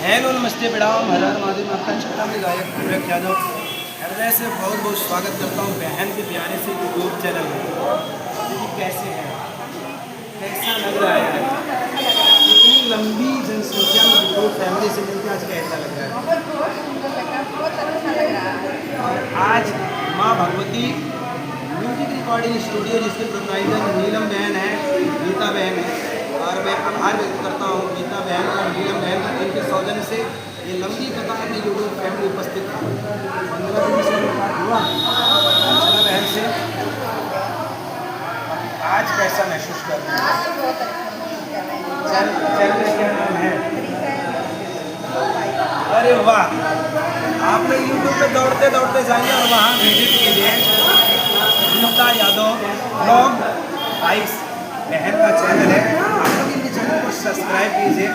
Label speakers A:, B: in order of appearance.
A: Hello नमस्ते प्रणाम हर हर महादेव। आपका छोटा में गायक विवेक यादव हृदय से बहुत बहुत स्वागत करता हूँ बहन के प्यारे से यूट्यूब चैनल में। देखिए कैसे हैं, कैसा लग रहा है, इतनी लंबी जनसंख्या में यूट्यूब फैमिली से मिलकर आज कैसा लग रहा है।
B: बहुत अच्छा लग रहा है।
A: और आज माँ भगवती म्यूजिक रिकॉर्डिंग स्टूडियो जिसके प्रोप्राइटर नीलम बहन है, गीता बहन है, और मैं आभार व्यक्त करता हूँ गीता बहन और नीलम बहन का, इनके सौजन्य से ये लंबी कतार में यूट्यूब फैमिली उपस्थित था। 15 दिन से मुलाकात हुआ गीता बहन से। आज कैसा महसूस कर रहे हैं?
B: आज बहुत अच्छा महसूस कर रहे हैं।
A: चैनल का क्या नाम है?
B: रिसेंट
A: अरे वाह, आप लोग यूट्यूब पे दौड़ते दौड़ते जाइए और वहाँ विजिट कीजिए। गीता यादव ब्लॉग 22 बहन का चैनल है, आप लोग इनके चैनल को सब्सक्राइब कीजिए।